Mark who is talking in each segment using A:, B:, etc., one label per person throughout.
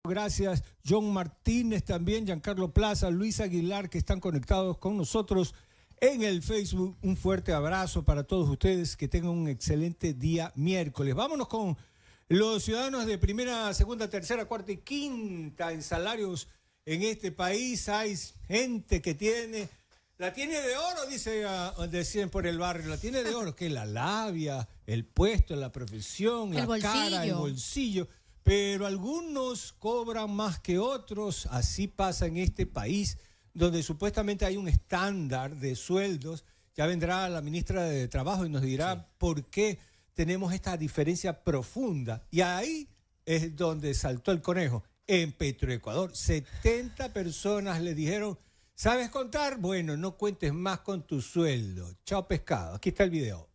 A: Gracias, John Martínez también, Giancarlo Plaza, Luis Aguilar, que están conectados con nosotros en el Facebook. Un fuerte abrazo para todos ustedes, que tengan un excelente día miércoles. Vámonos con los ciudadanos de primera, segunda, tercera, cuarta y quinta en salarios en este país. Hay gente que la tiene de oro, decían por el barrio, la tiene de oro, que la labia, el puesto, la profesión, la cara, el bolsillo. Pero algunos cobran más que otros. Así pasa en este país, donde supuestamente hay un estándar de sueldos. Ya vendrá la ministra de Trabajo y nos dirá por qué tenemos esta diferencia profunda. Y ahí es donde saltó el conejo. En Petroecuador, 70 personas le dijeron: ¿sabes contar? Bueno, no cuentes más con tu sueldo. Chao pescado. Aquí está el video.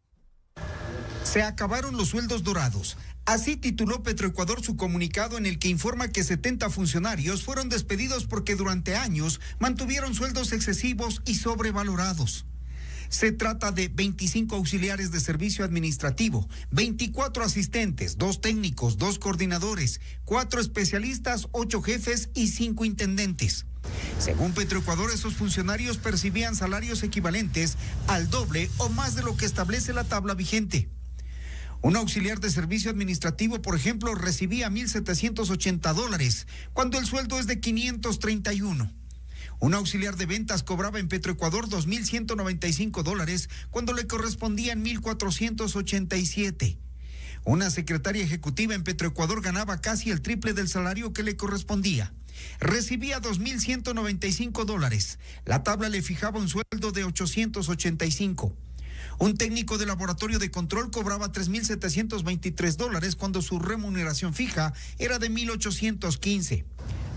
B: Se acabaron los sueldos dorados. Así tituló Petroecuador su comunicado, en el que informa que 70 funcionarios fueron despedidos porque durante años mantuvieron sueldos excesivos y sobrevalorados. Se trata de 25 auxiliares de servicio administrativo, 24 asistentes, 2 técnicos, 2 coordinadores, 4 especialistas, 8 jefes y 5 intendentes. Según Petroecuador, esos funcionarios percibían salarios equivalentes al doble o más de lo que establece la tabla vigente. Un auxiliar de servicio administrativo, por ejemplo, recibía $1,780, cuando el sueldo es de $531. Un auxiliar de ventas cobraba en Petroecuador $2,195, cuando le correspondían $1,487. Una secretaria ejecutiva en Petroecuador ganaba casi el triple del salario que le correspondía. Recibía $2,195. La tabla le fijaba un sueldo de $885. Un técnico de laboratorio de control cobraba $3,723, cuando su remuneración fija era de $1,815.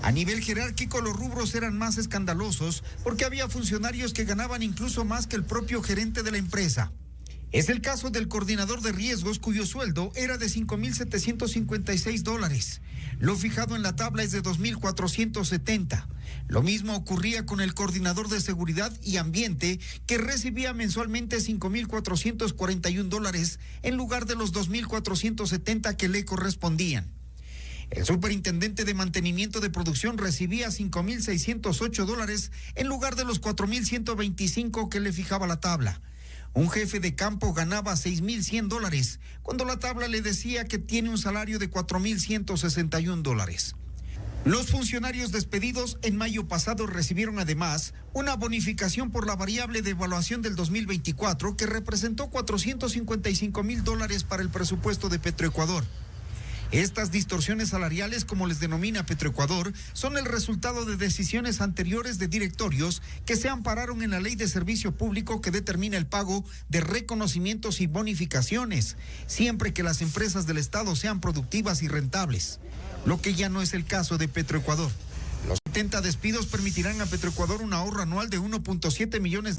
B: A nivel jerárquico, los rubros eran más escandalosos, porque había funcionarios que ganaban incluso más que el propio gerente de la empresa. Es el caso del coordinador de riesgos, cuyo sueldo era de $5,756. Lo fijado en la tabla es de $2,470. Lo mismo ocurría con el coordinador de seguridad y ambiente, que recibía mensualmente $5,441 en lugar de los $2,470 que le correspondían. El superintendente de mantenimiento de producción recibía $5,608 en lugar de los $4,125 que le fijaba la tabla. Un jefe de campo ganaba $6,100, cuando la tabla le decía que tiene un salario de $4,161. Los funcionarios despedidos en mayo pasado recibieron además una bonificación por la variable de evaluación del 2024, que representó $455,000 para el presupuesto de Petroecuador. Estas distorsiones salariales, como les denomina Petroecuador, son el resultado de decisiones anteriores de directorios que se ampararon en la Ley de Servicio Público, que determina el pago de reconocimientos y bonificaciones, siempre que las empresas del Estado sean productivas y rentables, lo que ya no es el caso de Petroecuador. Los 70 despidos permitirán a Petroecuador un ahorro anual de $1.7 millones,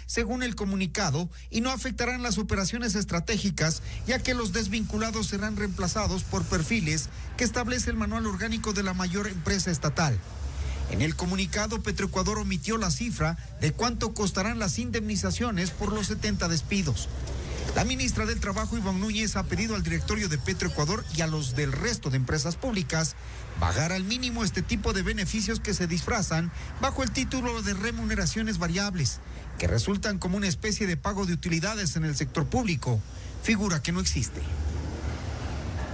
B: según el comunicado, y no afectarán las operaciones estratégicas, ya que los desvinculados serán reemplazados por perfiles que establece el Manual Orgánico de la mayor empresa estatal. En el comunicado, Petroecuador omitió la cifra de cuánto costarán las indemnizaciones por los 70 despidos. La ministra del Trabajo, Ivonne Núñez, ha pedido al directorio de Petroecuador y a los del resto de empresas públicas bajar al mínimo este tipo de beneficios que se disfrazan bajo el título de remuneraciones variables, que resultan como una especie de pago de utilidades en el sector público, figura que no existe.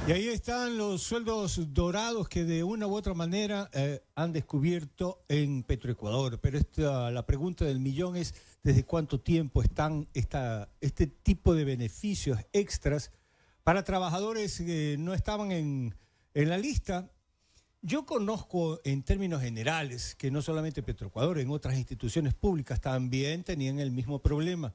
A: Y ahí están los sueldos dorados que de una u otra manera han descubierto en Petroecuador. Pero la pregunta del millón es: ¿desde cuánto tiempo están este tipo de beneficios extras para trabajadores que no estaban en la lista? Yo conozco en términos generales que no solamente Petroecuador, en otras instituciones públicas también tenían el mismo problema.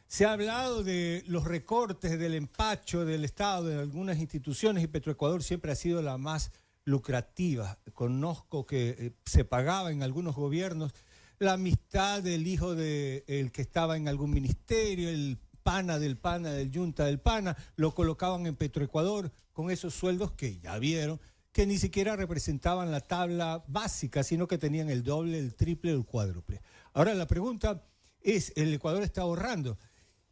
A: Se ha hablado de los recortes, del empacho del Estado en algunas instituciones, y Petroecuador siempre ha sido la más lucrativa. Conozco que se pagaba en algunos gobiernos la amistad del hijo del que estaba en algún ministerio, el pana, del yunta del pana, lo colocaban en Petroecuador con esos sueldos que ya vieron, que ni siquiera representaban la tabla básica, sino que tenían el doble, el triple o el cuádruple. Ahora la pregunta es: ¿el Ecuador está ahorrando?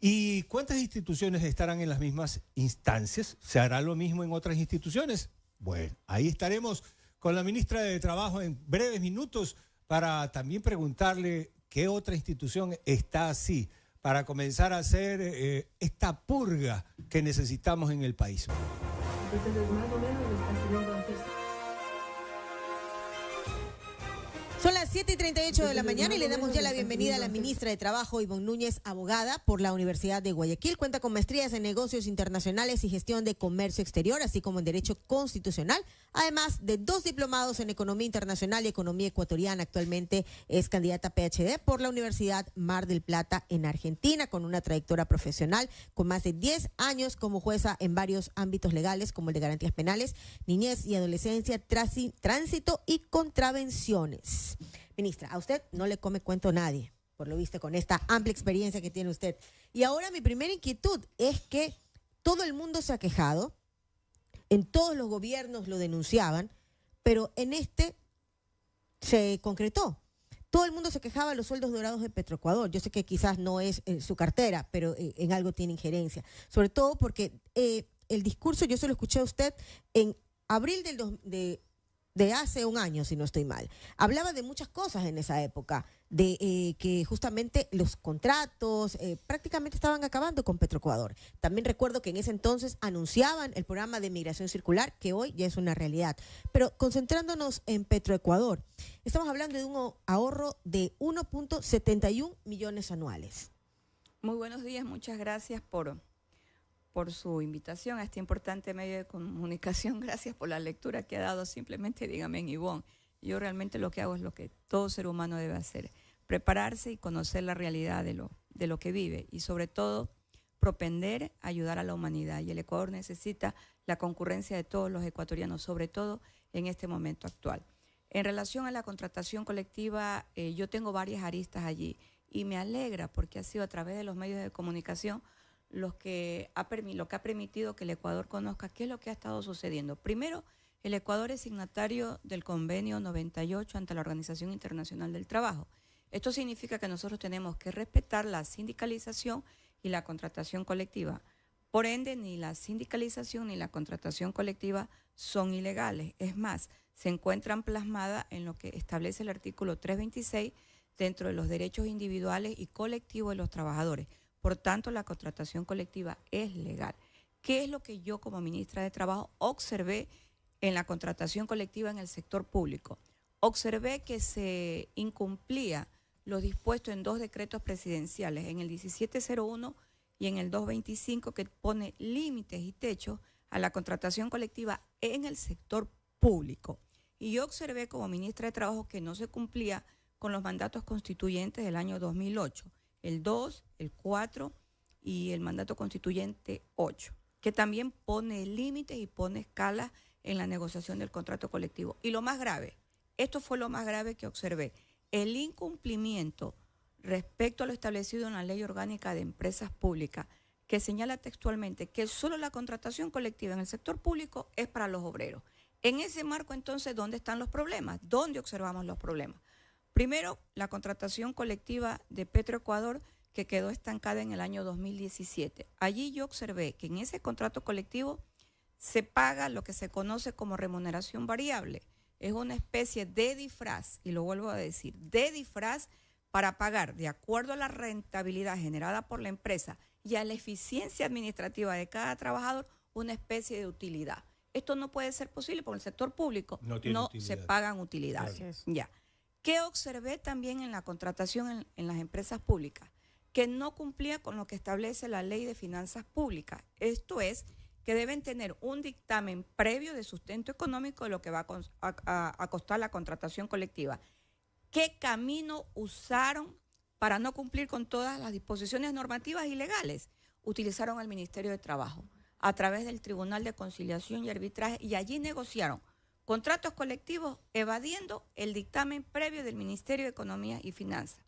A: ¿Y cuántas instituciones estarán en las mismas instancias? ¿Se hará lo mismo en otras instituciones? Bueno, ahí estaremos con la ministra de Trabajo en breves minutos para también preguntarle qué otra institución está así para comenzar a hacer esta purga que necesitamos en el país.
C: Entonces, más o menos lo está haciendo antes.
D: Son las 7:38 de la mañana y le damos ya la bienvenida a la ministra de Trabajo, Ivonne Núñez, abogada por la Universidad de Guayaquil. Cuenta con maestrías en negocios internacionales y gestión de comercio exterior, así como en derecho constitucional, además de 2 diplomados en economía internacional y economía ecuatoriana. Actualmente es candidata a PhD por la Universidad Mar del Plata en Argentina, con una trayectoria profesional con más de 10 años como jueza en varios ámbitos legales, como el de garantías penales, niñez y adolescencia, tránsito y contravenciones. Ministra, a usted no le come cuento nadie, por lo visto, con esta amplia experiencia que tiene usted. Y ahora mi primera inquietud es que todo el mundo se ha quejado, en todos los gobiernos lo denunciaban, pero en este se concretó. Todo el mundo se quejaba de los sueldos dorados de Petroecuador. Yo sé que quizás no es su cartera, pero en algo tiene injerencia. Sobre todo porque el discurso, yo se lo escuché a usted en abril de hace un año, si no estoy mal. Hablaba de muchas cosas en esa época, de que justamente los contratos prácticamente estaban acabando con Petroecuador. También recuerdo que en ese entonces anunciaban el programa de migración circular, que hoy ya es una realidad. Pero concentrándonos en Petroecuador, estamos hablando de un ahorro de 1.71 millones anuales.
E: Muy buenos días, muchas gracias por su invitación a este importante medio de comunicación. Gracias por la lectura que ha dado. Simplemente dígame, Ivonne, yo realmente lo que hago es lo que todo ser humano debe hacer, prepararse y conocer la realidad de lo que vive y sobre todo propender a ayudar a la humanidad. Y el Ecuador necesita la concurrencia de todos los ecuatorianos, sobre todo en este momento actual. En relación a la contratación colectiva, yo tengo varias aristas allí y me alegra porque ha sido a través de los medios de comunicación lo que ha permitido que el Ecuador conozca qué es lo que ha estado sucediendo. Primero, el Ecuador es signatario del convenio 98 ante la Organización Internacional del Trabajo. Esto significa que nosotros tenemos que respetar la sindicalización y la contratación colectiva. Por ende, ni la sindicalización ni la contratación colectiva son ilegales. Es más, se encuentran plasmadas en lo que establece el artículo 326 dentro de los derechos individuales y colectivos de los trabajadores. Por tanto, la contratación colectiva es legal. ¿Qué es lo que yo como ministra de Trabajo observé en la contratación colectiva en el sector público? Observé que se incumplía lo dispuesto en 2 decretos presidenciales, en el 1701 y en el 225, que pone límites y techos a la contratación colectiva en el sector público. Y yo observé como ministra de Trabajo que no se cumplía con los mandatos constituyentes del año 2008. El 2, el 4 y el mandato constituyente 8, que también pone límites y pone escalas en la negociación del contrato colectivo. Y lo más grave, esto fue lo más grave que observé, el incumplimiento respecto a lo establecido en la Ley Orgánica de Empresas Públicas, que señala textualmente que solo la contratación colectiva en el sector público es para los obreros. En ese marco, entonces, ¿dónde están los problemas? ¿Dónde observamos los problemas? Primero, la contratación colectiva de Petroecuador, que quedó estancada en el año 2017. Allí yo observé que en ese contrato colectivo se paga lo que se conoce como remuneración variable. Es una especie de disfraz, y lo vuelvo a decir, de disfraz para pagar, de acuerdo a la rentabilidad generada por la empresa y a la eficiencia administrativa de cada trabajador, una especie de utilidad. Esto no puede ser posible porque en el sector público no se pagan utilidades. Claro. Ya. ¿Qué observé también en la contratación en las empresas públicas? Que no cumplía con lo que establece la Ley de Finanzas Públicas. Esto es, que deben tener un dictamen previo de sustento económico de lo que va a costar la contratación colectiva. ¿Qué camino usaron para no cumplir con todas las disposiciones normativas y legales? Utilizaron al Ministerio de Trabajo a través del Tribunal de Conciliación y Arbitraje y allí negociaron contratos colectivos evadiendo el dictamen previo del Ministerio de Economía y Finanzas,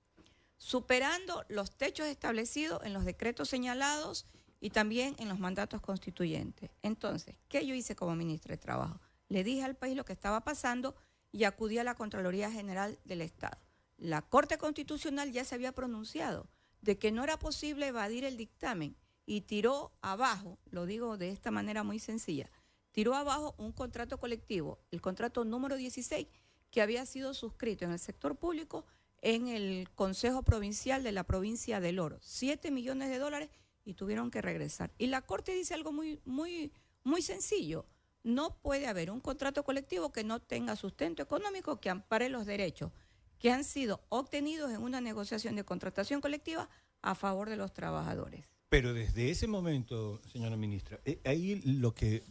E: superando los techos establecidos en los decretos señalados y también en los mandatos constituyentes. Entonces, ¿qué yo hice como ministra de Trabajo? Le dije al país lo que estaba pasando y acudí a la Contraloría General del Estado. La Corte Constitucional ya se había pronunciado de que no era posible evadir el dictamen y tiró abajo, lo digo de esta manera muy sencilla, tiró abajo un contrato colectivo, el contrato número 16, que había sido suscrito en el sector público en el Consejo Provincial de la provincia del Oro. 7 millones de dólares y tuvieron que regresar. Y la Corte dice algo muy sencillo. No puede haber un contrato colectivo que no tenga sustento económico que ampare los derechos que han sido obtenidos en una negociación de contratación colectiva a favor de los trabajadores.
A: Pero desde ese momento, señora ministra, ahí lo que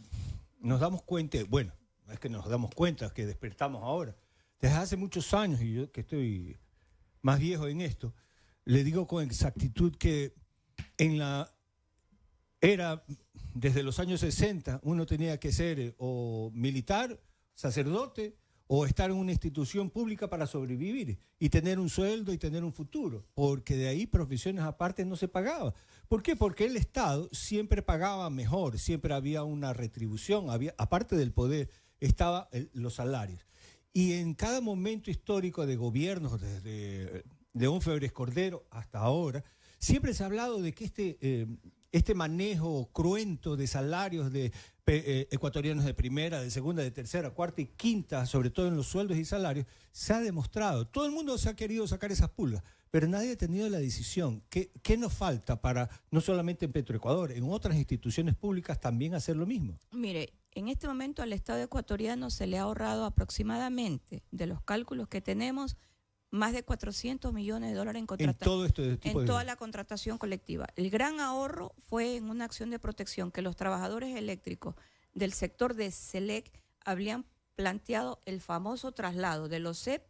A: nos damos cuenta, bueno, es que nos damos cuenta, que despertamos ahora. Desde hace muchos años, y yo que estoy más viejo en esto, le digo con exactitud que en la era, desde los años 60, uno tenía que ser o militar, sacerdote, o estar en una institución pública para sobrevivir y tener un sueldo y tener un futuro, porque de ahí profesiones aparte no se pagaba. ¿Por qué? Porque el Estado siempre pagaba mejor, siempre había una retribución, aparte del poder, estaban los salarios. Y en cada momento histórico de gobiernos, desde León Febres Cordero hasta ahora, siempre se ha hablado de que este manejo cruento de salarios de ecuatorianos de primera, de segunda, de tercera, cuarta y quinta, sobre todo en los sueldos y salarios, se ha demostrado. Todo el mundo se ha querido sacar esas pulgas, pero nadie ha tenido la decisión. ¿Qué nos falta para, no solamente en Petroecuador, en otras instituciones públicas también hacer lo mismo?
E: Mire, en este momento al Estado ecuatoriano se le ha ahorrado aproximadamente, de los cálculos que tenemos, más de 400 millones de dólares en contratación. En toda la contratación colectiva. El gran ahorro fue en una acción de protección que los trabajadores eléctricos del sector de SELEC habían planteado el famoso traslado de los CEP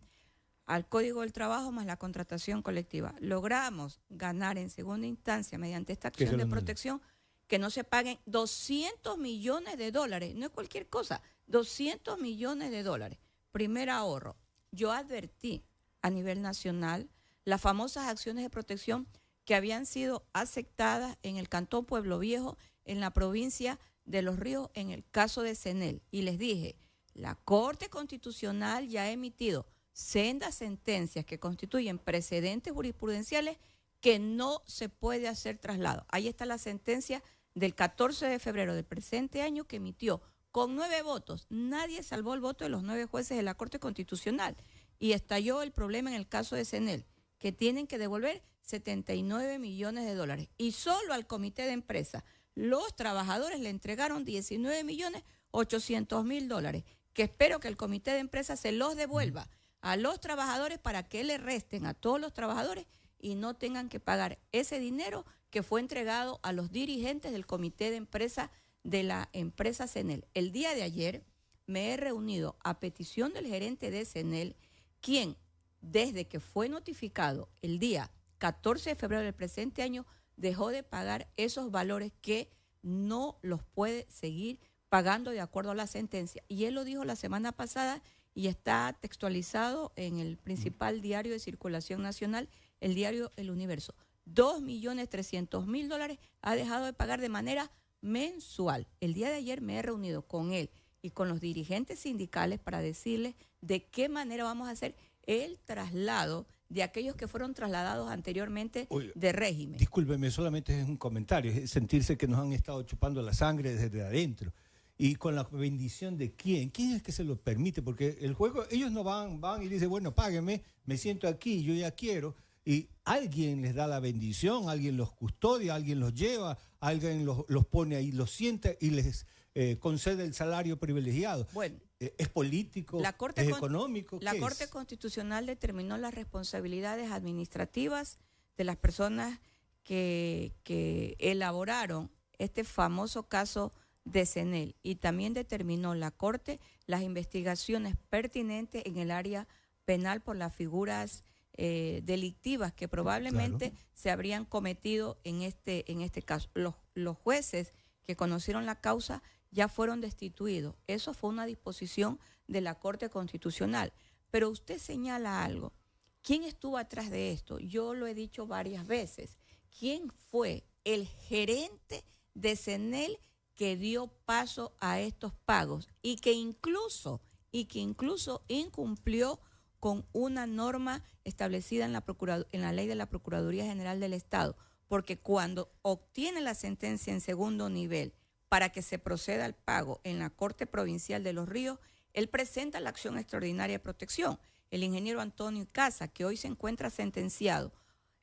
E: al Código del Trabajo más la contratación colectiva. Logramos ganar en segunda instancia mediante esta acción de protección que no se paguen 200 millones de dólares. No es cualquier cosa, 200 millones de dólares. Primer ahorro. Yo advertí a nivel nacional las famosas acciones de protección que habían sido aceptadas en el Cantón Pueblo Viejo, en la provincia de Los Ríos, en el caso de CENEL. Y les dije, la Corte Constitucional ya ha emitido sendas sentencias que constituyen precedentes jurisprudenciales que no se puede hacer traslado. Ahí está la sentencia del 14 de febrero del presente año que emitió con 9 votos. Nadie salvó el voto de los 9 jueces de la Corte Constitucional. Y estalló el problema en el caso de CENEL, que tienen que devolver 79 millones de dólares. Y solo al comité de empresa, los trabajadores le entregaron 19 millones 800 mil dólares, que espero que el comité de empresa se los devuelva a los trabajadores para que le resten a todos los trabajadores y no tengan que pagar ese dinero que fue entregado a los dirigentes del comité de empresa de la empresa CENEL. El día de ayer me he reunido a petición del gerente de CENEL, quien desde que fue notificado el día 14 de febrero del presente año dejó de pagar esos valores que no los puede seguir pagando de acuerdo a la sentencia. Y él lo dijo la semana pasada y está textualizado en el principal diario de circulación nacional, el diario El Universo. 2.300.000 dólares ha dejado de pagar de manera mensual. El día de ayer me he reunido con él y con los dirigentes sindicales para decirles de qué manera vamos a hacer el traslado de aquellos que fueron trasladados anteriormente de régimen.
A: Discúlpeme, solamente es un comentario, es sentirse que nos han estado chupando la sangre desde adentro. Y con la bendición de quién es que se lo permite, porque el juego, ellos no van y dicen, bueno, págueme, me siento aquí, yo ya quiero, y alguien les da la bendición, alguien los custodia, alguien los lleva, alguien los pone ahí, los sienta y les concede el salario privilegiado.
E: Bueno,
A: ¿es político? ¿Es económico?
E: La Corte Constitucional determinó las responsabilidades administrativas de las personas que elaboraron este famoso caso de CENEL, y también determinó la Corte las investigaciones pertinentes en el área penal por las figuras delictivas que probablemente se habrían cometido en este caso. Los jueces que conocieron la causa ya fueron destituidos. Eso fue una disposición de la Corte Constitucional. Pero usted señala algo. ¿Quién estuvo atrás de esto? Yo lo he dicho varias veces. ¿Quién fue el gerente de CENEL que dio paso a estos pagos y que incluso incumplió con una norma establecida en la ley de la Procuraduría General del Estado? Porque cuando obtiene la sentencia en segundo nivel para que se proceda al pago en la Corte Provincial de Los Ríos, él presenta la acción extraordinaria de protección. El ingeniero Antonio Icaza, que hoy se encuentra sentenciado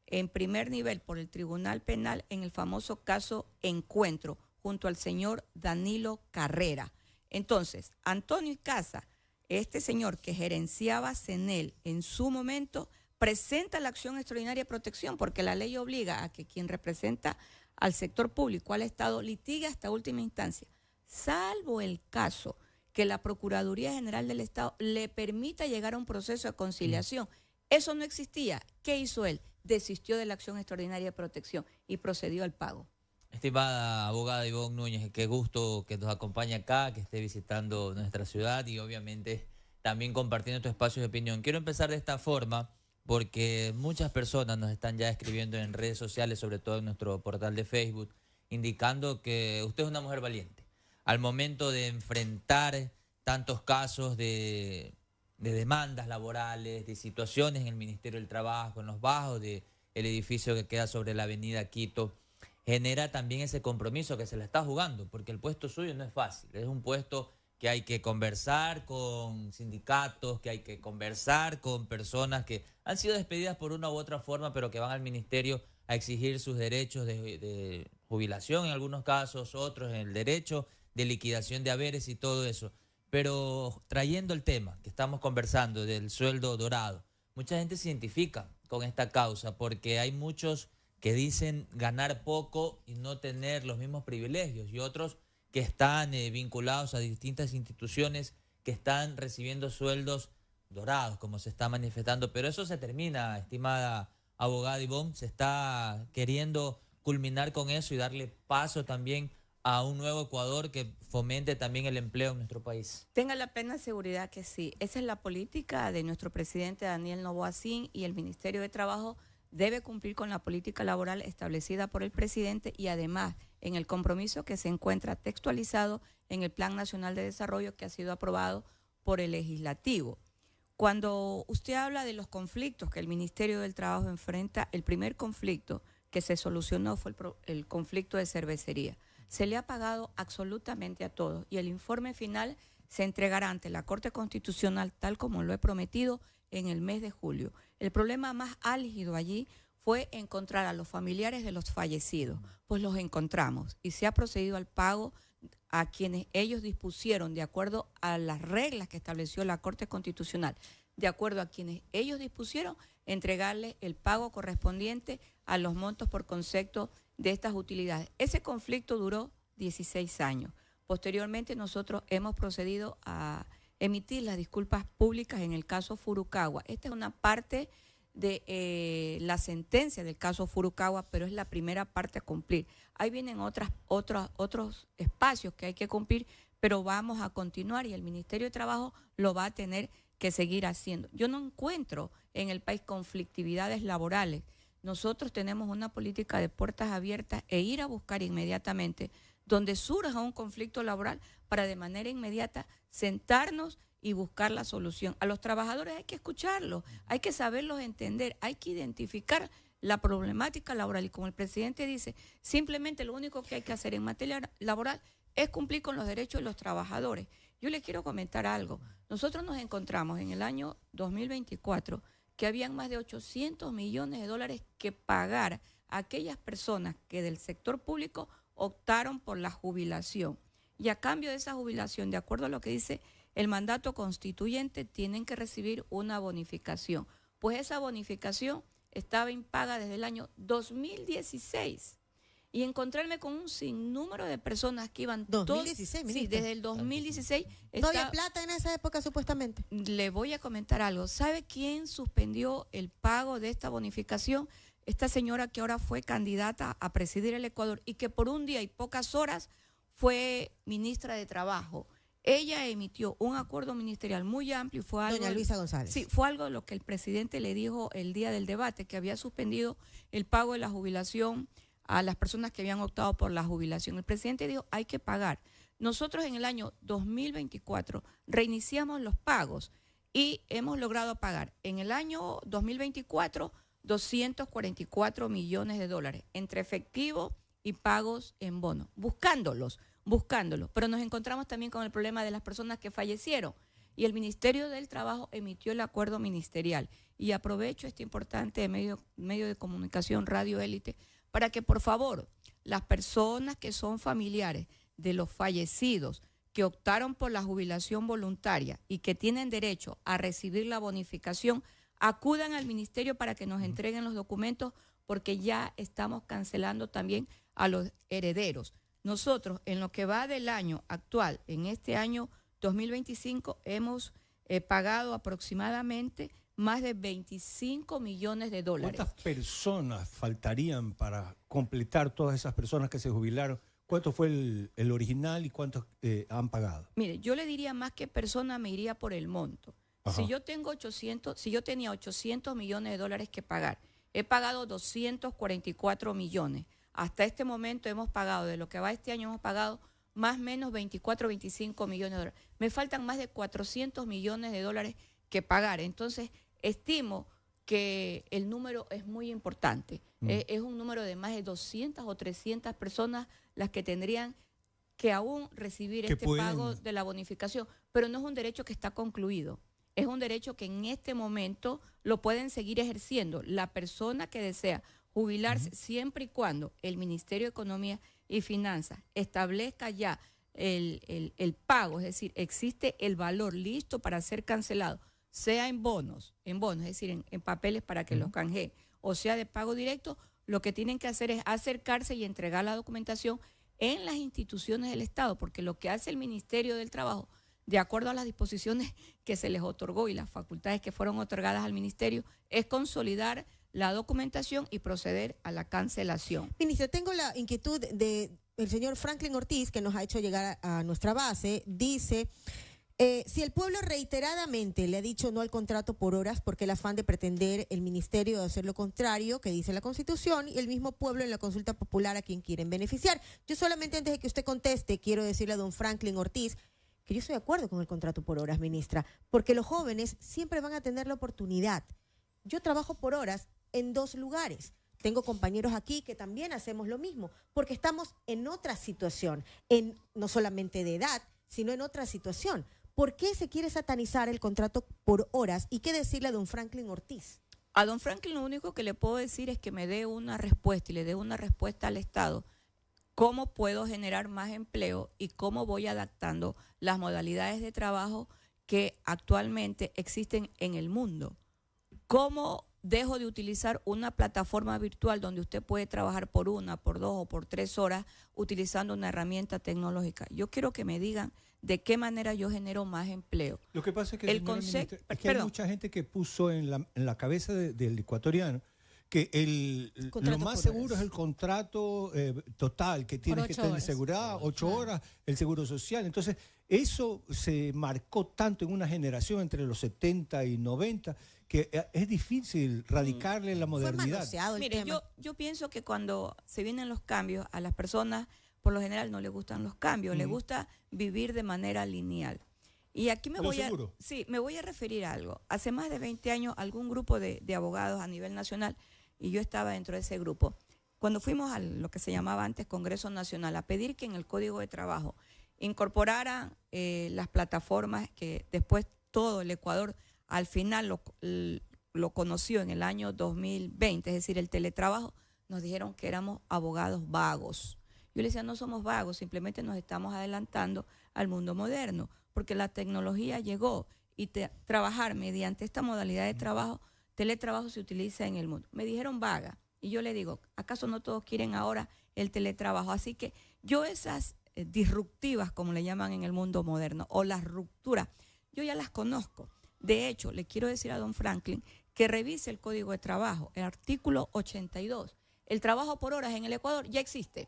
E: en primer nivel por el Tribunal Penal en el famoso caso Encuentro, junto al señor Danilo Carrera. Entonces, Antonio Icaza, este señor que gerenciaba CENEL en su momento, presenta la acción extraordinaria de protección, porque la ley obliga a que quien representa al sector público, al Estado, litigue hasta última instancia, salvo el caso que la Procuraduría General del Estado le permita llegar a un proceso de conciliación. Eso no existía. ¿Qué hizo él? Desistió de la acción extraordinaria de protección y procedió al pago.
F: Estimada abogada Ivonne Núñez, qué gusto que nos acompañe acá, que esté visitando nuestra ciudad y obviamente también compartiendo tu espacio de opinión. Quiero empezar de esta forma porque muchas personas nos están ya escribiendo en redes sociales, sobre todo en nuestro portal de Facebook, indicando que usted es una mujer valiente. Al momento de enfrentar tantos casos de demandas laborales, de situaciones en el Ministerio del Trabajo, en los bajos del edificio que queda sobre la avenida Quito, genera también ese compromiso que se la está jugando, porque el puesto suyo no es fácil, es un puesto que hay que conversar con sindicatos, que hay que conversar con personas que han sido despedidas por una u otra forma, pero que van al ministerio a exigir sus derechos de jubilación en algunos casos, otros en el derecho de liquidación de haberes y todo eso. Pero trayendo el tema que estamos conversando del sueldo dorado, mucha gente se identifica con esta causa porque hay muchos que dicen ganar poco y no tener los mismos privilegios y otros que están vinculados a distintas instituciones que están recibiendo sueldos dorados, como se está manifestando. Pero eso se termina, estimada abogada Ivonne, se está queriendo culminar con eso y darle paso también a un nuevo Ecuador que fomente también el empleo en nuestro país.
E: Tenga la plena seguridad que sí. Esa es la política de nuestro presidente Daniel Noboa Sin, y el Ministerio de Trabajo debe cumplir con la política laboral establecida por el presidente y además en el compromiso que se encuentra textualizado en el Plan Nacional de Desarrollo que ha sido aprobado por el Legislativo. Cuando usted habla de los conflictos que el Ministerio del Trabajo enfrenta, el primer conflicto que se solucionó fue el conflicto de cervecería. Se le ha pagado absolutamente a todos y el informe final se entregará ante la Corte Constitucional tal como lo he prometido en el mes de julio. El problema más álgido allí fue encontrar a los familiares de los fallecidos. Pues los encontramos y se ha procedido al pago a quienes ellos dispusieron de acuerdo a las reglas que estableció la Corte Constitucional. De acuerdo a quienes ellos dispusieron, entregarle el pago correspondiente a los montos por concepto de estas utilidades. Ese conflicto duró 16 años. Posteriormente nosotros hemos procedido a emitir las disculpas públicas en el caso Furukawa. Esta es una parte de la sentencia del caso Furukawa, pero es la primera parte a cumplir. Ahí vienen otros espacios que hay que cumplir, pero vamos a continuar y el Ministerio de Trabajo lo va a tener que seguir haciendo. Yo no encuentro en el país conflictividades laborales. Nosotros tenemos una política de puertas abiertas e ir a buscar inmediatamente donde surja un conflicto laboral para de manera inmediata sentarnos y buscar la solución. A los trabajadores hay que escucharlos, hay que saberlos entender, hay que identificar la problemática laboral y como el presidente dice, simplemente lo único que hay que hacer en materia laboral es cumplir con los derechos de los trabajadores. Yo les quiero comentar algo. Nosotros nos encontramos en el año 2024 que habían más de 800 millones de dólares que pagar a aquellas personas que del sector público optaron por la jubilación. Y a cambio de esa jubilación, de acuerdo a lo que dice el mandato constituyente, tienen que recibir una bonificación. Pues esa bonificación estaba impaga desde el año 2016. Y encontrarme con un sinnúmero de personas que iban...
D: 2016, ministra.
E: Sí, desde el 2016.
D: ¿No había plata en esa época supuestamente?
E: Le voy a comentar algo. ¿Sabe quién suspendió el pago de esta bonificación? Esta señora que ahora fue candidata a presidir el Ecuador y que por un día y pocas horas fue ministra de Trabajo. Ella emitió un acuerdo ministerial muy amplio y fue algo...
D: Doña Luisa González.
E: Sí, fue algo de lo que el presidente le dijo el día del debate, que había suspendido el pago de la jubilación a las personas que habían optado por la jubilación. El presidente dijo, hay que pagar. Nosotros en el año 2024 reiniciamos los pagos y hemos logrado pagar en el año 2024 244 millones de dólares entre efectivo y pagos en bono, buscándolos, buscándolo. Pero nos encontramos también con el problema de las personas que fallecieron. Y el Ministerio del Trabajo emitió el acuerdo ministerial. Y aprovecho este importante medio de comunicación Radio Élite para que, por favor, las personas que son familiares de los fallecidos, que optaron por la jubilación voluntaria y que tienen derecho a recibir la bonificación, acudan al ministerio para que nos entreguen los documentos, porque ya estamos cancelando también a los herederos. Nosotros, en lo que va del año actual, en este año 2025, hemos pagado aproximadamente más de 25 millones de dólares.
A: ¿Cuántas personas faltarían para completar todas esas personas que se jubilaron? ¿Cuánto fue el original y cuántos han pagado?
E: Mire, yo le diría más que persona, me iría por el monto.
A: Ajá.
E: Si yo tenía 800 millones de dólares que pagar, he pagado 244 millones. Hasta este momento hemos pagado, de lo que va este año hemos pagado más o menos 24, 25 millones de dólares. Me faltan más de 400 millones de dólares que pagar. Entonces, estimo que el número es muy importante. Es un número de más de 200 o 300 personas las que tendrían que aún recibir este pago de la bonificación. Pero no es un derecho que está concluido. Es un derecho que en este momento lo pueden seguir ejerciendo la persona que desea jubilarse, siempre y cuando el Ministerio de Economía y Finanzas establezca ya el pago, es decir, existe el valor listo para ser cancelado, sea en bonos, es decir, en papeles para que los canjeen, o sea de pago directo. Lo que tienen que hacer es acercarse y entregar la documentación en las instituciones del Estado, porque lo que hace el Ministerio del Trabajo, de acuerdo a las disposiciones que se les otorgó y las facultades que fueron otorgadas al Ministerio, es consolidar la documentación y proceder a la cancelación.
D: Ministra, tengo la inquietud del señor Franklin Ortiz, que nos ha hecho llegar a nuestra base. Dice, si el pueblo reiteradamente le ha dicho no al contrato por horas, porque el afán de pretender el ministerio de hacer lo contrario, que dice la Constitución, y el mismo pueblo en la consulta popular a quien quieren beneficiar. Yo solamente, antes de que usted conteste, quiero decirle a don Franklin Ortiz que yo estoy de acuerdo con el contrato por horas, ministra, porque los jóvenes siempre van a tener la oportunidad. Yo trabajo por horas en 2 lugares. Tengo compañeros aquí que también hacemos lo mismo, porque estamos en otra situación, no solamente de edad, sino en otra situación. ¿Por qué se quiere satanizar el contrato por horas? ¿Y qué decirle a don Franklin Ortiz?
E: A don Franklin lo único que le puedo decir es que me dé una respuesta y le dé una respuesta al Estado. ¿Cómo puedo generar más empleo y cómo voy adaptando las modalidades de trabajo que actualmente existen en el mundo? ¿Cómo dejo de utilizar una plataforma virtual donde usted puede trabajar por 1, por 2 o por 3 horas utilizando una herramienta tecnológica? Yo quiero que me digan de qué manera yo genero más empleo.
A: Lo que pasa es que,
E: el concepto,
A: es que hay mucha gente que puso en la cabeza del ecuatoriano que lo más seguro es el contrato total, que tienes que tener seguridad, 8 horas, el seguro social. Entonces, eso se marcó tanto en una generación entre los 70 y 90 que es difícil radicarle la modernidad.
E: Mire, yo pienso que cuando se vienen los cambios, a las personas por lo general no les gustan los cambios, les gusta vivir de manera lineal. Y aquí me voy a referir a algo. Hace más de 20 años, algún grupo de abogados a nivel nacional, y yo estaba dentro de ese grupo, cuando fuimos a lo que se llamaba antes Congreso Nacional, a pedir que en el Código de Trabajo incorporaran las plataformas que después todo el Ecuador al final lo conoció en el año 2020, es decir, el teletrabajo, nos dijeron que éramos abogados vagos. Yo le decía, no somos vagos, simplemente nos estamos adelantando al mundo moderno, porque la tecnología llegó y trabajar mediante esta modalidad de trabajo, teletrabajo se utiliza en el mundo. Me dijeron vaga, y yo le digo, ¿acaso no todos quieren ahora el teletrabajo? Así que yo esas disruptivas, como le llaman en el mundo moderno, o las rupturas, yo ya las conozco. De hecho, le quiero decir a don Franklin que revise el Código de Trabajo, el artículo 82. El trabajo por horas en el Ecuador ya existe.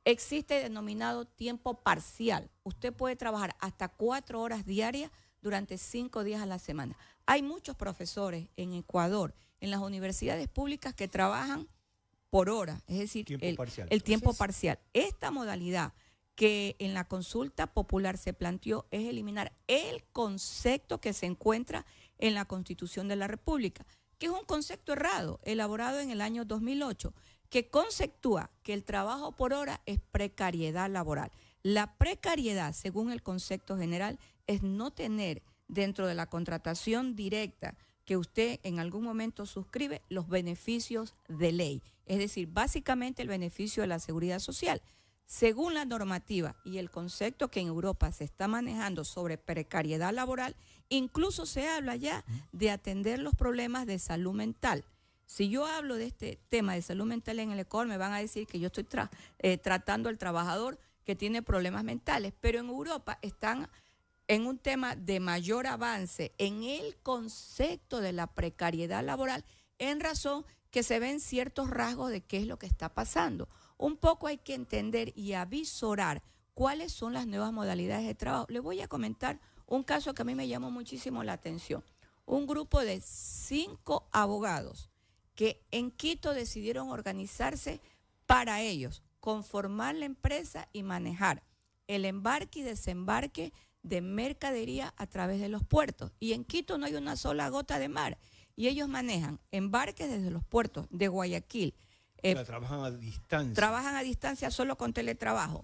E: Existe denominado tiempo parcial. Usted puede trabajar hasta 4 horas diarias durante 5 días a la semana. Hay muchos profesores en Ecuador, en las universidades públicas, que trabajan por hora, es decir, el tiempo parcial. Esta modalidad que en la consulta popular se planteó es eliminar el concepto que se encuentra en la Constitución de la República, que es un concepto errado, elaborado en el año 2008, que conceptúa que el trabajo por hora es precariedad laboral. La precariedad, según el concepto general, es no tener dentro de la contratación directa que usted en algún momento suscribe los beneficios de ley. Es decir, básicamente el beneficio de la seguridad social. Según la normativa y el concepto que en Europa se está manejando sobre precariedad laboral, incluso se habla ya de atender los problemas de salud mental. Si yo hablo de este tema de salud mental en el Ecuador, me van a decir que yo estoy tratando al trabajador que tiene problemas mentales, pero en Europa están en un tema de mayor avance en el concepto de la precariedad laboral, en razón que se ven ciertos rasgos de qué es lo que está pasando. Un poco hay que entender y avisorar cuáles son las nuevas modalidades de trabajo. Les voy a comentar un caso que a mí me llamó muchísimo la atención. Un grupo de 5 abogados que en Quito decidieron organizarse para ellos, conformar la empresa y manejar el embarque y desembarque de mercadería a través de los puertos. Y en Quito no hay una sola gota de mar. Y ellos manejan embarques desde los puertos de Guayaquil.
A: Trabajan a distancia.
E: Trabajan a distancia solo con teletrabajo.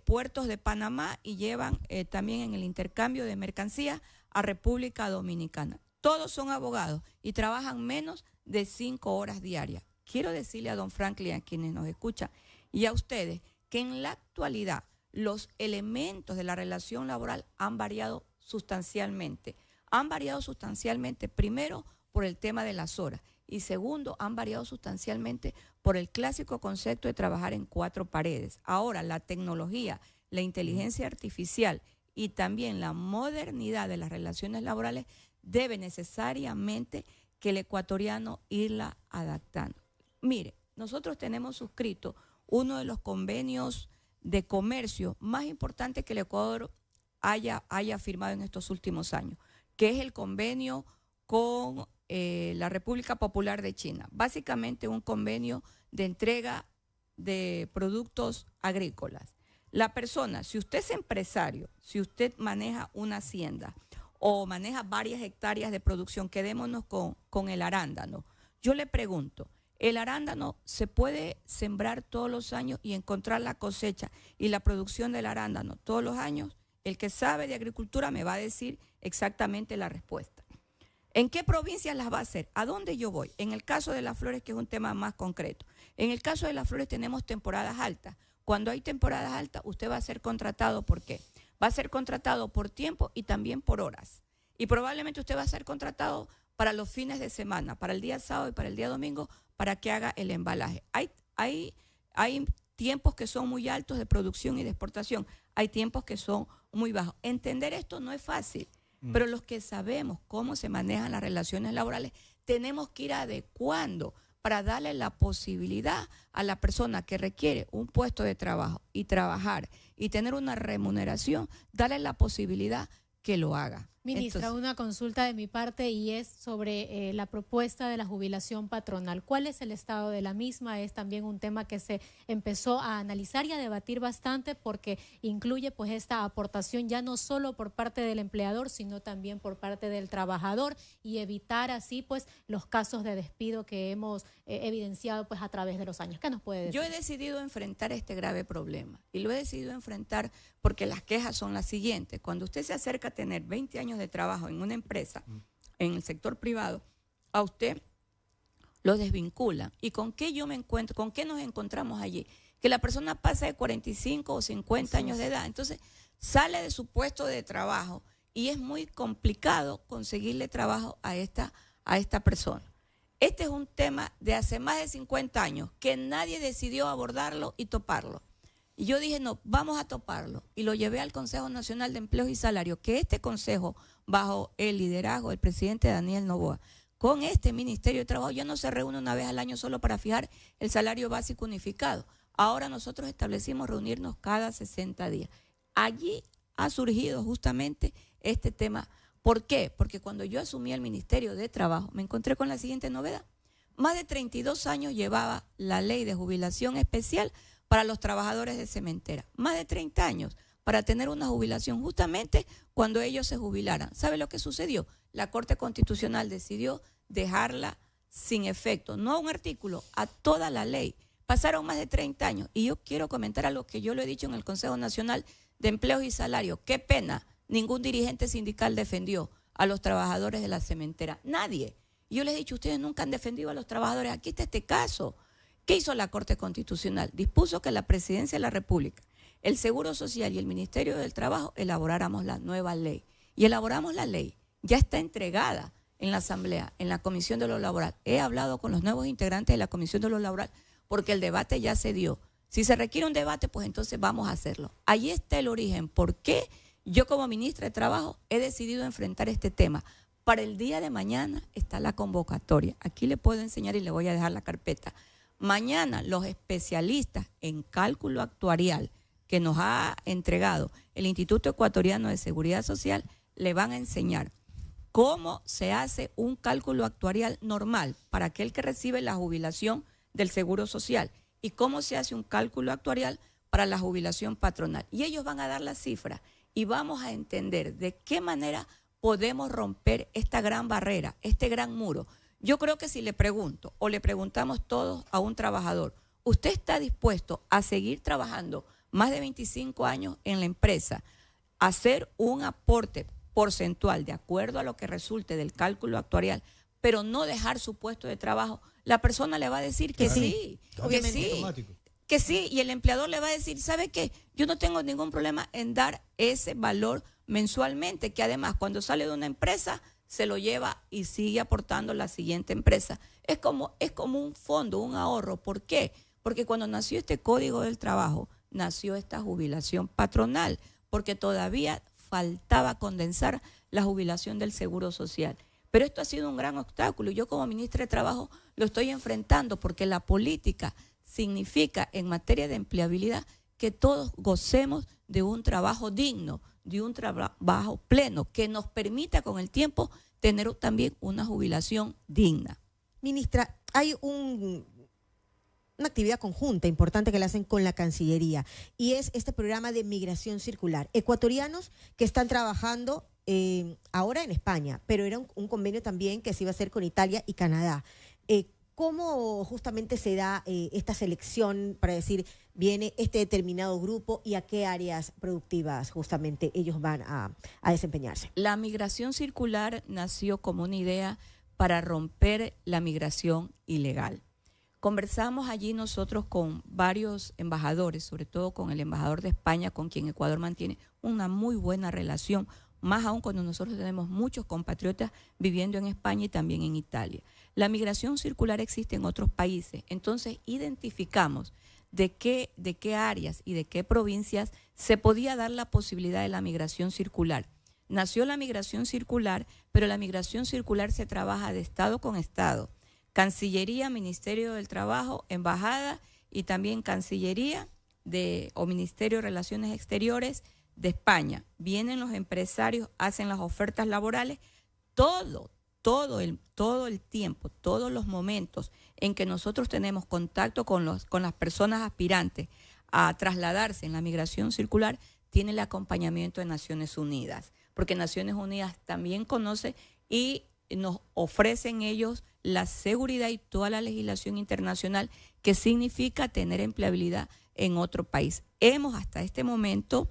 E: Puertos de Panamá y llevan también en el intercambio de mercancías a República Dominicana. Todos son abogados y trabajan menos de 5 horas diarias. Quiero decirle a don Franklin, a quienes nos escuchan, y a ustedes, que en la actualidad los elementos de la relación laboral han variado sustancialmente. Han variado sustancialmente, primero, por el tema de las horas, y segundo, han variado sustancialmente por el clásico concepto de trabajar en 4 paredes. Ahora, la tecnología, la inteligencia artificial y también la modernidad de las relaciones laborales debe necesariamente que el ecuatoriano irla adaptando. Mire, nosotros tenemos suscrito uno de los convenios de comercio más importantes que el Ecuador haya firmado en estos últimos años, que es el convenio con la República Popular de China. Básicamente un convenio de entrega de productos agrícolas. La persona, si usted es empresario, si usted maneja una hacienda o maneja varias hectáreas de producción, quedémonos con el arándano. Yo le pregunto, ¿el arándano se puede sembrar todos los años y encontrar la cosecha y la producción del arándano todos los años? El que sabe de agricultura me va a decir exactamente la respuesta. ¿En qué provincias las va a hacer? ¿A dónde yo voy? En el caso de las flores, que es un tema más concreto. En el caso de las flores tenemos temporadas altas. Cuando hay temporadas altas, usted va a ser contratado, ¿por qué? Va a ser contratado por tiempo y también por horas. Y probablemente usted va a ser contratado para los fines de semana, para el día sábado y para el día domingo, para que haga el embalaje. Hay tiempos que son muy altos de producción y de exportación. Hay tiempos que son muy bajos. Entender esto no es fácil. Pero los que sabemos cómo se manejan las relaciones laborales, tenemos que ir adecuando para darle la posibilidad a la persona que requiere un puesto de trabajo y trabajar y tener una remuneración, darle la posibilidad que lo haga.
G: Ministra, una consulta de mi parte y es sobre la propuesta de la jubilación patronal. ¿Cuál es el estado de la misma? Es también un tema que se empezó a analizar y a debatir bastante porque incluye pues esta aportación ya no solo por parte del empleador, sino también por parte del trabajador y evitar así pues los casos de despido que hemos evidenciado pues a través de los años. ¿Qué nos puede decir?
E: Yo he decidido enfrentar este grave problema y lo he decidido enfrentar porque las quejas son las siguientes. Cuando usted se acerca a tener 20 años de trabajo en una empresa, en el sector privado, a usted lo desvinculan. ¿Y con qué yo me encuentro? ¿Con qué nos encontramos allí? Que la persona pasa de 45 o 50 años de edad. Entonces, sale de su puesto de trabajo y es muy complicado conseguirle trabajo a esta persona. Este es un tema de hace más de 50 años que nadie decidió abordarlo y toparlo. Y yo dije, no, vamos a toparlo. Y lo llevé al Consejo Nacional de Empleo y Salario, que este consejo, bajo el liderazgo del presidente Daniel Noboa, con este Ministerio de Trabajo, ya no se reúne una vez al año solo para fijar el salario básico unificado. Ahora nosotros establecimos reunirnos cada 60 días. Allí ha surgido justamente este tema. ¿Por qué? Porque cuando yo asumí el Ministerio de Trabajo, me encontré con la siguiente novedad. Más de 32 años llevaba la ley de jubilación especial para los trabajadores de cementera. Más de 30 años para tener una jubilación justamente cuando ellos se jubilaran. ¿Sabe lo que sucedió? La Corte Constitucional decidió dejarla sin efecto, no a un artículo, a toda la ley, pasaron más de 30 años. Y yo quiero comentar algo que yo lo he dicho en el Consejo Nacional de Empleos y Salarios. Qué pena, ningún dirigente sindical defendió a los trabajadores de la cementera. Nadie. Yo les he dicho, ustedes nunca han defendido a los trabajadores. Aquí está este caso. ¿Qué hizo la Corte Constitucional? Dispuso que la Presidencia de la República, el Seguro Social y el Ministerio del Trabajo elaboráramos la nueva ley. Y elaboramos la ley. Ya está entregada en la Asamblea, en la Comisión de lo Laboral. He hablado con los nuevos integrantes de la Comisión de lo Laboral porque el debate ya se dio. Si se requiere un debate, pues entonces vamos a hacerlo. Ahí está el origen. ¿Por qué yo como ministra de Trabajo he decidido enfrentar este tema? Para el día de mañana está la convocatoria. Aquí le puedo enseñar y le voy a dejar la carpeta. Mañana los especialistas en cálculo actuarial que nos ha entregado el Instituto Ecuatoriano de Seguridad Social le van a enseñar cómo se hace un cálculo actuarial normal para aquel que recibe la jubilación del Seguro Social y cómo se hace un cálculo actuarial para la jubilación patronal. Y ellos van a dar las cifras y vamos a entender de qué manera podemos romper esta gran barrera, este gran muro. Yo creo que si le pregunto o le preguntamos todos a un trabajador, ¿usted está dispuesto a seguir trabajando más de 25 años en la empresa, hacer un aporte porcentual de acuerdo a lo que resulte del cálculo actuarial, pero no dejar su puesto de trabajo? La persona le va a decir que sí, que sí, y el empleador le va a decir, ¿sabe qué? Yo no tengo ningún problema en dar ese valor mensualmente, que además cuando sale de una empresa se lo lleva y sigue aportando la siguiente empresa. Es como un fondo, un ahorro. ¿Por qué? Porque cuando nació este Código del Trabajo, nació esta jubilación patronal, porque todavía faltaba condensar la jubilación del Seguro Social. Pero esto ha sido un gran obstáculo y yo como ministra de Trabajo lo estoy enfrentando porque la política significa en materia de empleabilidad que todos gocemos de un trabajo digno, de un trabajo pleno, que nos permita con el tiempo tener también una jubilación digna.
D: Ministra, hay una actividad conjunta importante que la hacen con la Cancillería y es este programa de migración circular. Ecuatorianos que están trabajando ahora en España, pero era un convenio también que se iba a hacer con Italia y Canadá. ¿Cómo justamente se da esta selección para decir, viene este determinado grupo y a qué áreas productivas justamente ellos van a desempeñarse?
E: La migración circular nació como una idea para romper la migración ilegal. Conversamos allí nosotros con varios embajadores, sobre todo con el embajador de España, con quien Ecuador mantiene una muy buena relación, más aún cuando nosotros tenemos muchos compatriotas viviendo en España y también en Italia. La migración circular existe en otros países, entonces identificamos de qué áreas y de qué provincias se podía dar la posibilidad de la migración circular. Nació la migración circular, pero la migración circular se trabaja de estado con estado. Cancillería, Ministerio del Trabajo, Embajada y también Cancillería o Ministerio de Relaciones Exteriores de España. Vienen los empresarios, hacen las ofertas laborales, todo el tiempo, todos los momentos en que nosotros tenemos contacto con las personas aspirantes a trasladarse en la migración circular, tiene el acompañamiento de Naciones Unidas, porque Naciones Unidas también conoce y nos ofrecen ellos la seguridad y toda la legislación internacional que significa tener empleabilidad en otro país. Hemos hasta este momento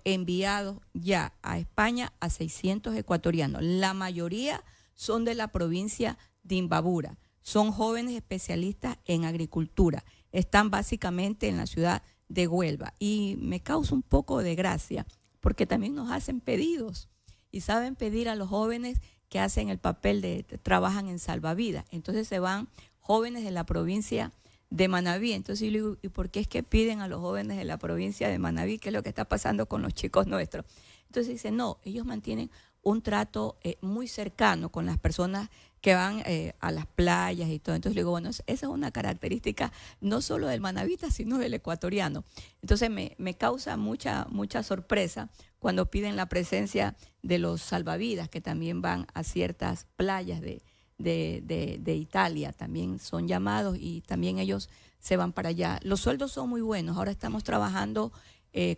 E: enviado ya a España a 600 ecuatorianos. La mayoría son de la provincia de Imbabura. Son jóvenes especialistas en agricultura. Están básicamente en la ciudad de Huelva. Y me causa un poco de gracia porque también nos hacen pedidos y saben pedir a los jóvenes que hacen el papel trabajan en salvavidas. Entonces se van jóvenes de la provincia de Manabí. Entonces yo le digo, ¿y por qué es que piden a los jóvenes de la provincia de Manabí? ¿Qué es lo que está pasando con los chicos nuestros? Entonces dice, no, ellos mantienen un trato muy cercano con las personas que van a las playas y todo. Entonces le digo, bueno, esa es una característica no solo del manabita, sino del ecuatoriano. Entonces me causa mucha sorpresa cuando piden la presencia de los salvavidas, que también van a ciertas playas de Italia, también son llamados y también ellos se van para allá. Los sueldos son muy buenos. Ahora estamos trabajando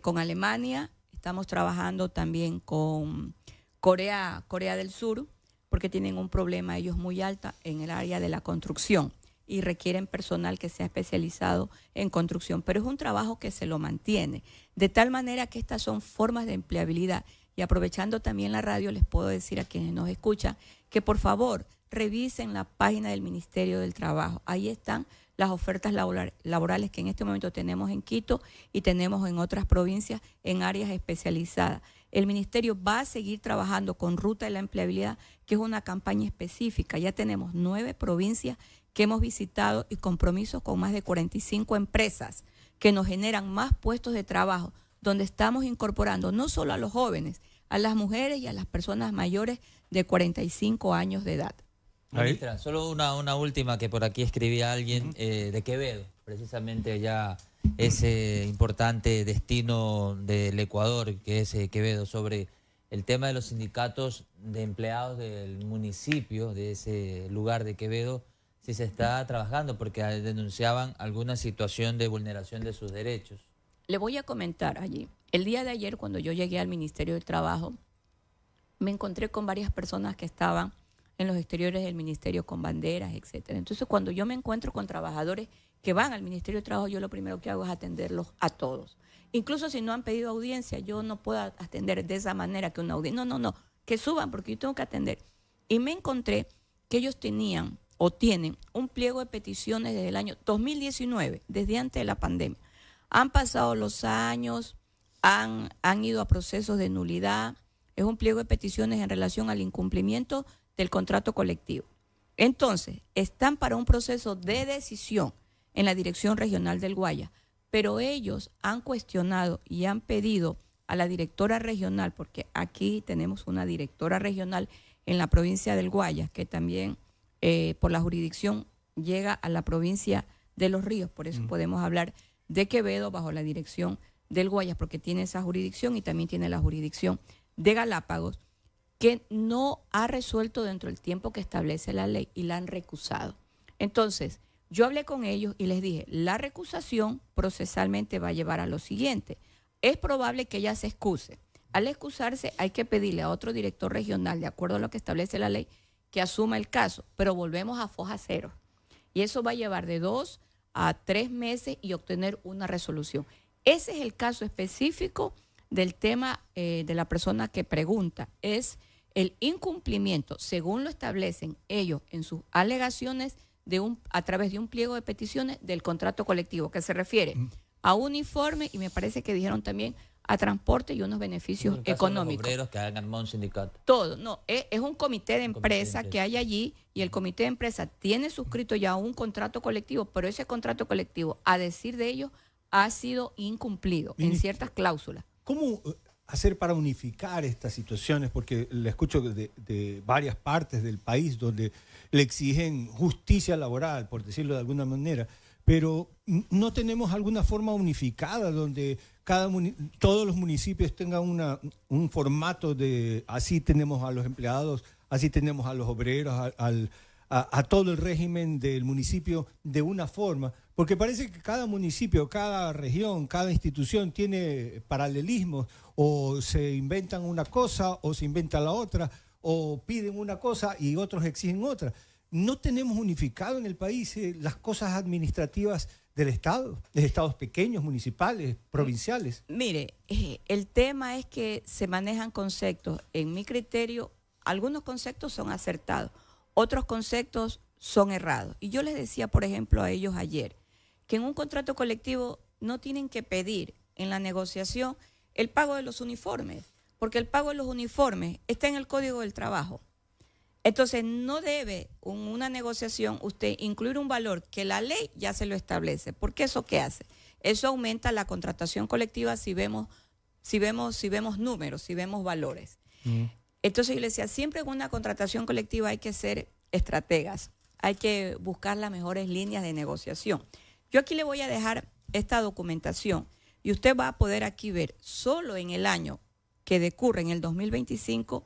E: con Alemania, estamos trabajando también con Corea del Sur, porque tienen un problema ellos muy alto en el área de la construcción. y requieren personal que sea especializado en construcción, pero es un trabajo que se lo mantiene, de tal manera que estas son formas de empleabilidad. Y aprovechando también la radio, les puedo decir a quienes nos escuchan que por favor revisen la página del Ministerio del Trabajo. Ahí están las ofertas laborales que en este momento tenemos en Quito y tenemos en otras provincias en áreas especializadas. El Ministerio va a seguir trabajando con Ruta de la Empleabilidad, que es una campaña específica. Ya tenemos 9 provincias que hemos visitado y compromisos con más de 45 empresas que nos generan más puestos de trabajo, donde estamos incorporando no solo a los jóvenes, a las mujeres y a las personas mayores de 45 años de edad.
F: Ministra, solo una última que por aquí escribía alguien de Quevedo, precisamente ya ese importante destino del Ecuador, que es Quevedo, sobre el tema de los sindicatos de empleados del municipio, de ese lugar de Quevedo, si se está trabajando, porque denunciaban alguna situación de vulneración de sus derechos.
E: Le voy a comentar allí. El día de ayer, cuando yo llegué al Ministerio del Trabajo, me encontré con varias personas que estaban en los exteriores del ministerio con banderas, etcétera. Entonces, cuando yo me encuentro con trabajadores que van al Ministerio del Trabajo, yo lo primero que hago es atenderlos a todos. Incluso si no han pedido audiencia, yo no puedo atender de esa manera que una audiencia. No, que suban porque yo tengo que atender. Y me encontré que ellos tenían o tienen un pliego de peticiones desde el año 2019, desde antes de la pandemia. Han pasado los años, han ido a procesos de nulidad. Es un pliego de peticiones en relación al incumplimiento del contrato colectivo. Entonces, están para un proceso de decisión en la Dirección Regional del Guayas, pero ellos han cuestionado y han pedido a la directora regional, porque aquí tenemos una directora regional en la provincia del Guayas, que también por la jurisdicción llega a la provincia de Los Ríos, por eso podemos hablar de Quevedo bajo la dirección del Guayas, porque tiene esa jurisdicción y también tiene la jurisdicción de Galápagos, que no ha resuelto dentro del tiempo que establece la ley y la han recusado. Entonces, yo hablé con ellos y les dije, la recusación procesalmente va a llevar a lo siguiente. Es probable que ella se excuse. Al excusarse hay que pedirle a otro director regional, de acuerdo a lo que establece la ley, que asuma el caso, pero volvemos a foja cero. Y eso va a llevar de 2 a 3 meses y obtener una resolución. Ese es el caso específico del tema de la persona que pregunta. Es el incumplimiento, según lo establecen ellos en sus alegaciones, a través de un pliego de peticiones del contrato colectivo, que se refiere a uniforme y me parece que dijeron también a transporte y unos beneficios económicos.
F: Los obreros que han armado un sindicato.
E: Todo, no, es un comité de empresa que hay allí y el comité de empresa tiene suscrito ya un contrato colectivo, pero ese contrato colectivo, a decir de ellos, ha sido incumplido en ciertas cláusulas.
A: ¿Cómo hacer para unificar estas situaciones? Porque le escucho de varias partes del país donde le exigen justicia laboral, por decirlo de alguna manera, pero no tenemos alguna forma unificada donde todos los municipios tengan un formato de así tenemos a los empleados, así tenemos a los obreros, a todo el régimen del municipio de una forma, porque parece que cada municipio, cada región, cada institución tiene paralelismos, o se inventan una cosa o se inventa la otra, o piden una cosa y otros exigen otra. No tenemos unificado en el país las cosas administrativas del Estado, de estados pequeños, municipales, provinciales.
E: Mire, el tema es que se manejan conceptos. En mi criterio, algunos conceptos son acertados, otros conceptos son errados. Y yo les decía, por ejemplo, a ellos ayer, que en un contrato colectivo no tienen que pedir en la negociación el pago de los uniformes, porque el pago de los uniformes está en el Código del Trabajo. Entonces, no debe una negociación usted incluir un valor que la ley ya se lo establece. ¿Porque eso qué hace? Eso aumenta la contratación colectiva si vemos números, si vemos valores. Entonces, yo le decía, siempre en una contratación colectiva hay que ser estrategas, hay que buscar las mejores líneas de negociación. Yo aquí le voy a dejar esta documentación y usted va a poder aquí ver, solo en el año que decurre, en el 2025,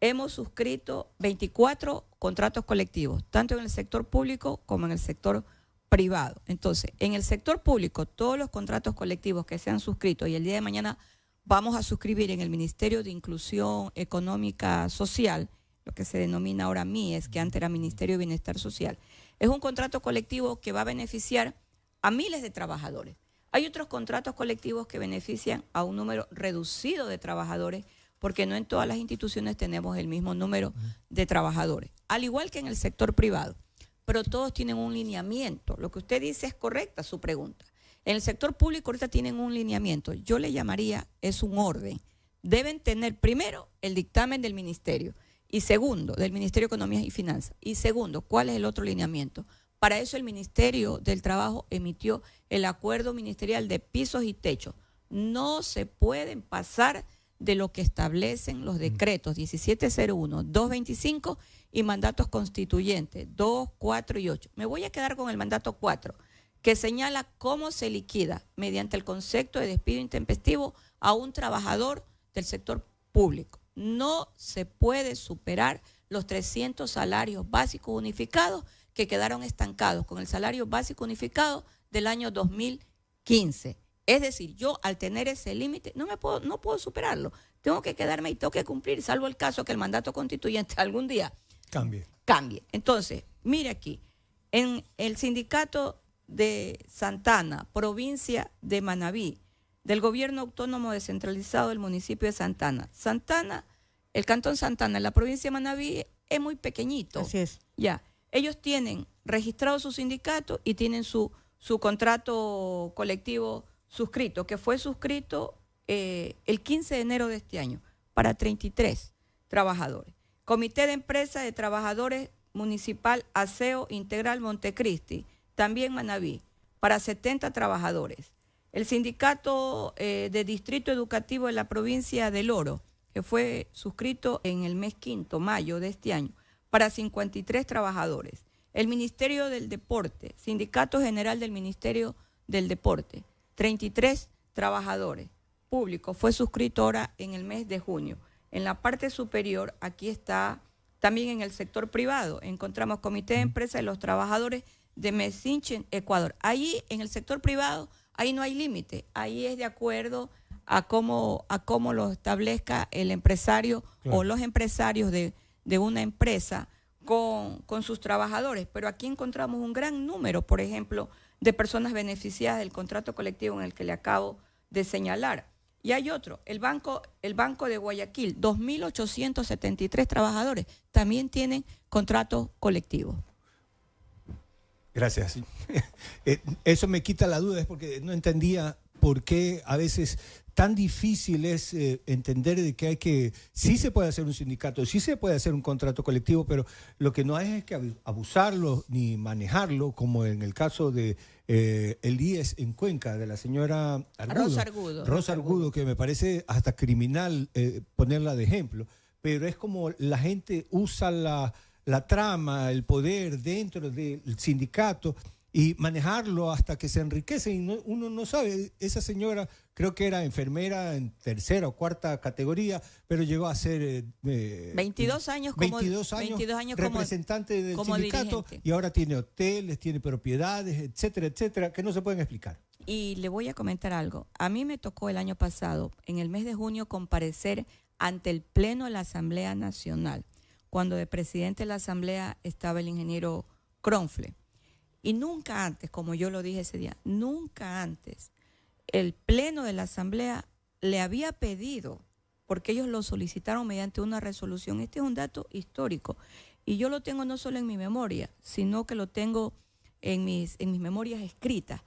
E: hemos suscrito 24 contratos colectivos, tanto en el sector público como en el sector privado. Entonces, en el sector público, todos los contratos colectivos que se han suscrito y el día de mañana vamos a suscribir en el Ministerio de Inclusión Económica Social, lo que se denomina ahora MIES, que antes era Ministerio de Bienestar Social. Es un contrato colectivo que va a beneficiar a miles de trabajadores. Hay otros contratos colectivos que benefician a un número reducido de trabajadores, porque no en todas las instituciones tenemos el mismo número de trabajadores, al igual que en el sector privado, pero todos tienen un lineamiento. Lo que usted dice es correcta, su pregunta. En el sector público ahorita tienen un lineamiento, yo le llamaría, es un orden. Deben tener primero el dictamen del ministerio, y segundo, del Ministerio de Economía y Finanzas, y segundo, ¿cuál es el otro lineamiento? Para eso el Ministerio del Trabajo emitió el acuerdo ministerial de pisos y techos. No se pueden pasar de lo que establecen los decretos 1701, 225 y mandatos constituyentes 2, 4 y 8. Me voy a quedar con el mandato 4, que señala cómo se liquida mediante el concepto de despido intempestivo a un trabajador del sector público. No se puede superar los 300 salarios básicos unificados que quedaron estancados con el salario básico unificado del año 2015. Es decir, yo al tener ese límite no puedo superarlo. Tengo que quedarme y tengo que cumplir, salvo el caso que el mandato constituyente algún día cambie. Entonces, mire aquí, en el sindicato de Santana, provincia de Manabí, del gobierno autónomo descentralizado del municipio de Santana. Santana, el cantón Santana, en la provincia de Manabí, es muy pequeñito.
D: Así es.
E: Ya, ellos tienen registrado su sindicato y tienen su contrato colectivo suscrito, que fue suscrito el 15 de enero de este año para 33 trabajadores. Comité de Empresa de Trabajadores Municipal Aseo Integral Montecristi, también Manabí, para 70 trabajadores. El sindicato de Distrito Educativo de la provincia del Oro, que fue suscrito en el mes quinto, mayo de este año, para 53 trabajadores. El Ministerio del Deporte, Sindicato General del Ministerio del Deporte, 33 trabajadores públicos, fue suscrito ahora en el mes de junio. En la parte superior, aquí está, también en el sector privado, encontramos Comité de Empresa de los Trabajadores de Mesinchen, Ecuador. Ahí, en el sector privado, ahí no hay límite, ahí es de acuerdo a cómo lo establezca el empresario, claro, o los empresarios de una empresa con sus trabajadores. Pero aquí encontramos un gran número, por ejemplo, de personas beneficiadas del contrato colectivo en el que le acabo de señalar. Y hay otro, el Banco de Guayaquil, 2.873 trabajadores, también tienen contrato colectivo.
A: Gracias. Eso me quita la duda, es porque no entendía por qué a veces tan difícil es entender de que sí se puede hacer un sindicato, sí se puede hacer un contrato colectivo, pero lo que no hay es que abusarlo ni manejarlo, como en el caso de el IES en Cuenca, de la señora Rosa Argudo, que me parece hasta criminal ponerla de ejemplo, pero es como la gente usa la trama, el poder dentro del sindicato y manejarlo hasta que se enriquece y uno no sabe. Esa señora creo que era enfermera en tercera o cuarta categoría, pero llegó a ser
E: 22 años
A: representante del
E: como
A: sindicato dirigente. Y ahora tiene hoteles, tiene propiedades, etcétera, etcétera, que no se pueden explicar.
E: Y le voy a comentar algo. A mí me tocó el año pasado, en el mes de junio, comparecer ante el Pleno de la Asamblea Nacional, cuando de presidente de la Asamblea estaba el ingeniero Cronfle. Y nunca antes, como yo lo dije ese día, nunca antes el Pleno de la Asamblea le había pedido, porque ellos lo solicitaron mediante una resolución. Este es un dato histórico y yo lo tengo no solo en mi memoria, sino que lo tengo en mis memorias escritas.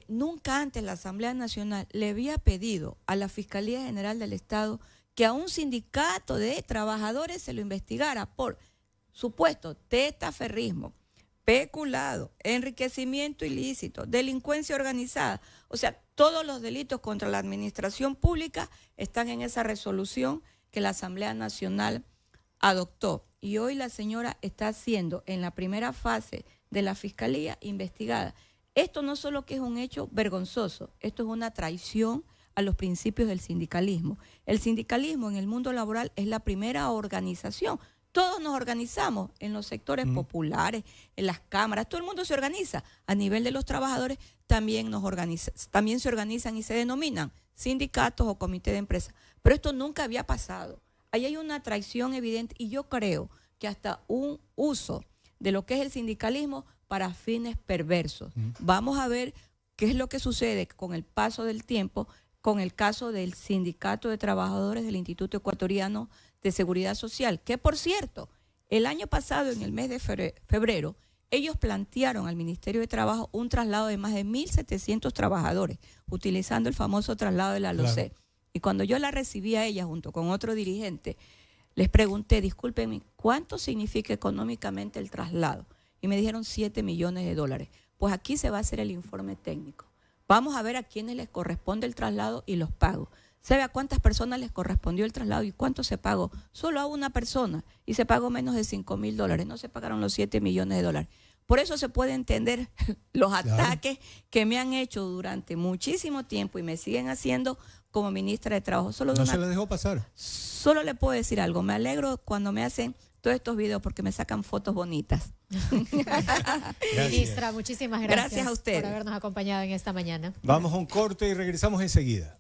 E: Nunca antes la Asamblea Nacional le había pedido a la Fiscalía General del Estado que a un sindicato de trabajadores se lo investigara por supuesto testaferrismo, peculado, enriquecimiento ilícito, delincuencia organizada. O sea, todos los delitos contra la administración pública están en esa resolución que la Asamblea Nacional adoptó. Y hoy la señora está siendo en la primera fase de la Fiscalía investigada. Esto no solo que es un hecho vergonzoso, esto es una traición a los principios del sindicalismo. El sindicalismo en el mundo laboral es la primera organización. Todos nos organizamos en los sectores populares, en las cámaras, todo el mundo se organiza. A nivel de los trabajadores también se organizan y se denominan sindicatos o comité de empresa. Pero esto nunca había pasado. ahí hay una traición evidente y yo creo que hasta un uso de lo que es el sindicalismo para fines perversos. Vamos a ver qué es lo que sucede con el paso del tiempo con el caso del Sindicato de Trabajadores del Instituto Ecuatoriano de Seguridad Social, que por cierto, el año pasado, en el mes de febrero, ellos plantearon al Ministerio de Trabajo un traslado de más de 1.700 trabajadores, utilizando el famoso traslado de la LOCE. Claro. Y cuando yo la recibí a ella junto con otro dirigente, les pregunté, discúlpenme, ¿cuánto significa económicamente el traslado? Y me dijeron 7 millones de dólares. Pues aquí se va a hacer el informe técnico. Vamos a ver a quiénes les corresponde el traslado y los pagos. ¿Sabe a cuántas personas les correspondió el traslado y cuánto se pagó? Solo a una persona y se pagó menos de $5,000. No se pagaron los 7 millones de dólares. Por eso se puede entender los ataques que me han hecho durante muchísimo tiempo y me siguen haciendo como ministra de Trabajo. Se la
A: dejó pasar.
E: Solo le puedo decir algo. Me alegro cuando me hacen todos estos videos porque me sacan fotos bonitas.
G: Ministra, muchísimas gracias.
E: Gracias a usted
G: por habernos acompañado en esta mañana.
A: Vamos a un corte y regresamos enseguida.